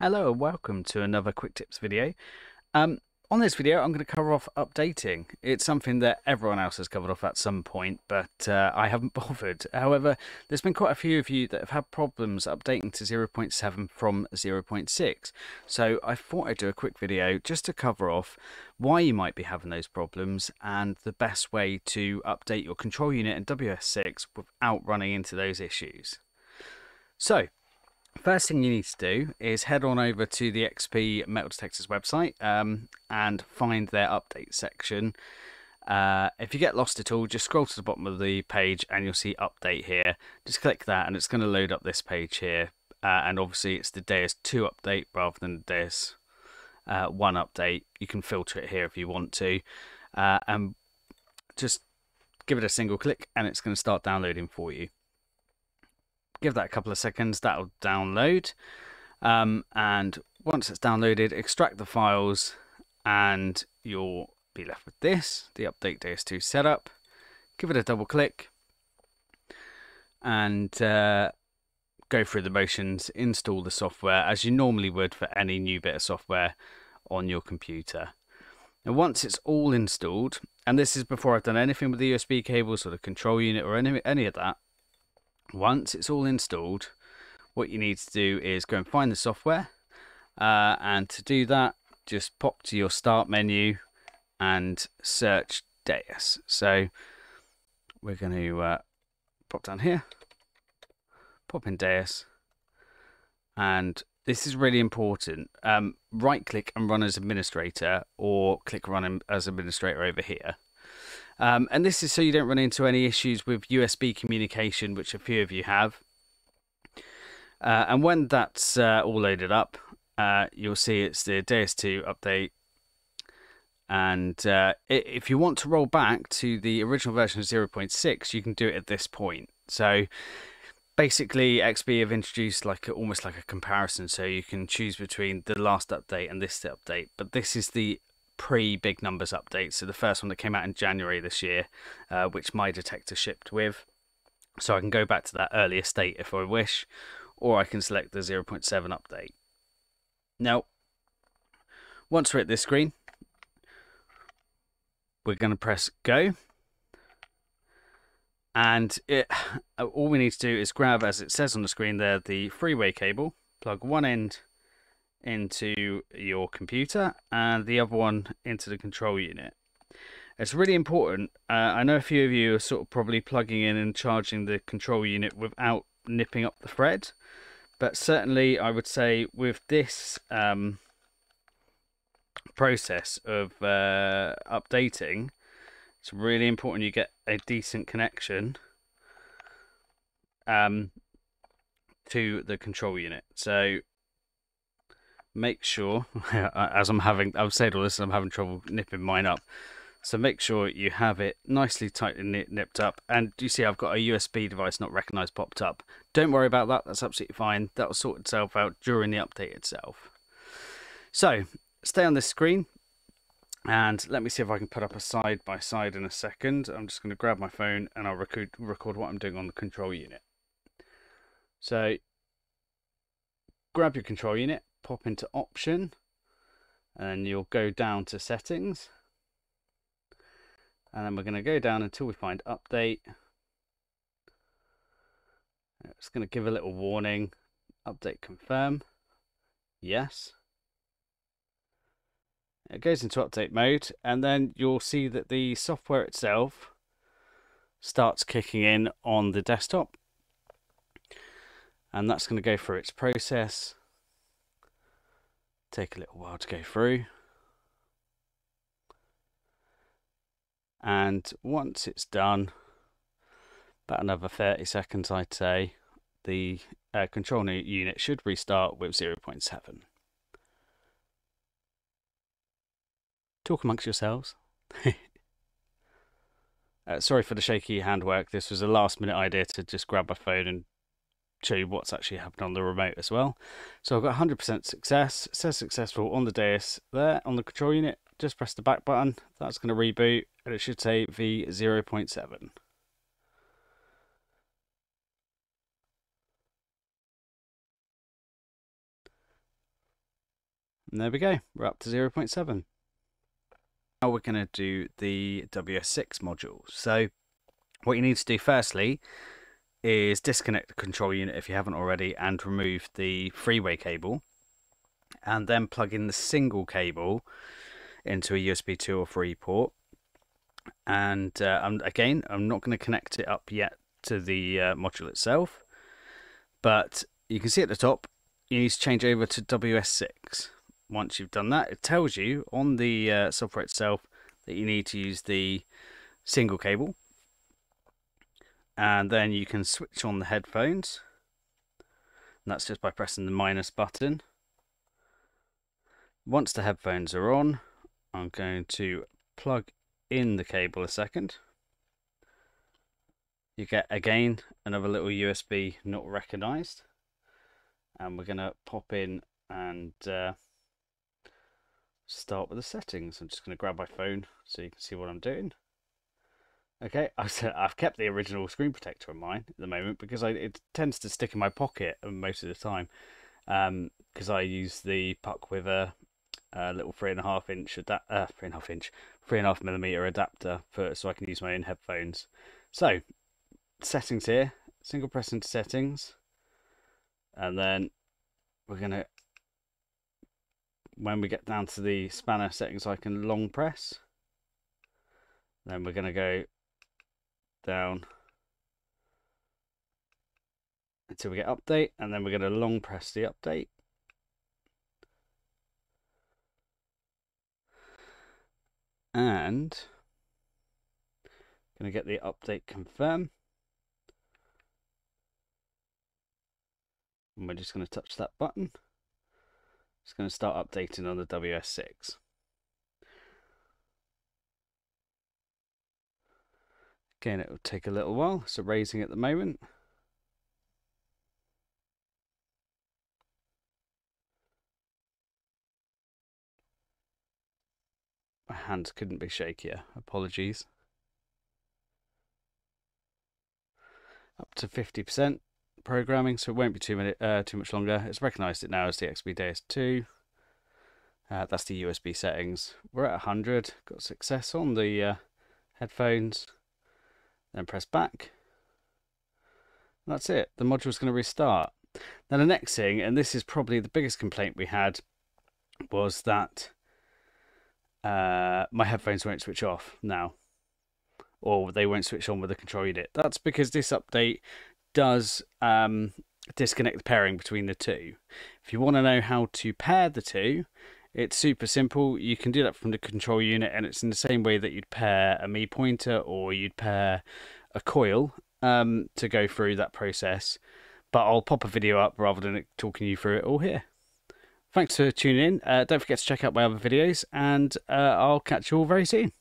Hello and welcome to another quick tips video. On this video I'm going to cover off updating. It's something that everyone else has covered off at some point, but I haven't bothered. However, there's been quite a few of you that have had problems updating to 0.7 from 0.6. So I thought I'd do a quick video just to cover off why you might be having those problems and the best way to update your control unit in WS6 without running into those issues. So, first thing you need to do is head on over to the XP Metal Detectors website and find their update section. If you get lost at all, just scroll to the bottom of the page and you'll see update here. Just click that and it's going to load up this page here. And obviously it's the Deus II update rather than the Deus 1 update. You can filter it here if you want to. And just give it a single click and it's going to start downloading for you. Give that a couple of seconds, that'll download, and once it's downloaded, extract the files and you'll be left with this, the update Deus II setup. Give it a double click and go through the motions, install the software as you normally would for any new bit of software on your computer. And once it's all installed, and this is before I've done anything with the USB cables or the control unit or any of that, once it's all installed, what you need to do is go and find the software, and to do that, just pop to your start menu and search Deus. So we're going to pop down here, pop in Deus, and this is really important. Right click and run as administrator, or click run as administrator over here. And this is so you don't run into any issues with USB communication, which a few of you have. And when that's all loaded up, you'll see it's the Deus II update. And if you want to roll back to the original version of 0.6, you can do it at this point. So basically, XP have introduced almost like a comparison, so you can choose between the last update and this update. But this is the pre-big numbers update, so the first one that came out in January this year, which my detector shipped with. So I can go back to that earlier state if I wish, or I can select the 0.7 update. Now, once we're at this screen, we're going to press go, and all we need to do is grab, as it says on the screen there, the three-way cable, plug one end into your computer and the other one into the control unit. It's really important. I know a few of you are sort of probably plugging in and charging the control unit without nipping up the thread, but certainly I would say with this process of updating, it's really important you get a decent connection to the control unit. So make sure, as I've said all this, I'm having trouble nipping mine up. So make sure you have it nicely tightly nipped up. And you see I've got a USB device not recognized popped up. Don't worry about that, that's absolutely fine. That'll sort itself out during the update itself. So stay on this screen and let me see if I can put up a side by side in a second. I'm just going to grab my phone and I'll record what I'm doing on the control unit. So grab your control unit, pop into option, and you'll go down to settings, and then we're going to go down until we find update. It's going to give a little warning, update confirm, yes. It goes into update mode, and then you'll see that the software itself starts kicking in on the desktop, and that's going to go through its process. Take a little while to go through, and once it's done, about another 30 seconds I'd say, the control unit should restart with 0.7. Talk amongst yourselves. Sorry for the shaky handwork. This was a last minute idea to just grab my phone and show you what's actually happened on the remote as well. So I've got 100% success. It says successful on the Deus there on the control unit. Just press the back button. That's going to reboot and it should say V0.7. And there we go, we're up to 0.7. Now we're going to do the WS6 module. So what you need to do firstly is disconnect the control unit if you haven't already and remove the three-way cable, and then plug in the single cable into a USB 2 or 3 port. And again, I'm not going to connect it up yet to the module itself, but you can see at the top you need to change over to WS6. Once you've done that, it tells you on the software itself that you need to use the single cable, and then you can switch on the headphones, and that's just by pressing the minus button. Once the headphones are on, I'm going to plug in the cable a second. You get again another little USB not recognized, and we're going to pop in and start with the settings. I'm just going to grab my phone so you can see what I'm doing. Okay, I've kept the original screen protector on mine at the moment because it tends to stick in my pocket most of the time, because I use the puck with a little 3.5mm adapter so I can use my own headphones. So settings here, single press into settings, and then we're gonna, when we get down to the spanner settings, I can long press. Then we're gonna go down until we get update, and then we're going to long press the update. And going to get the update confirm. And we're just going to touch that button. It's going to start updating on the WS6. Again, it will take a little while, so raising at the moment. My hands couldn't be shakier, apologies. Up to 50% programming, so it won't be too much longer. It's recognised it now as the XP Deus II. That's the USB settings. We're at 100, got success on the headphones. Then press back. And that's it. The module's going to restart. Now the next thing, and this is probably the biggest complaint we had, was that my headphones won't switch off now, or they won't switch on with the control unit. That's because this update does disconnect the pairing between the two. If you want to know how to pair the two, it's super simple. You can do that from the control unit, and it's in the same way that you'd pair a Mi pointer or you'd pair a coil to go through that process. But I'll pop a video up rather than talking you through it all here. Thanks for tuning in. Don't forget to check out my other videos, and I'll catch you all very soon.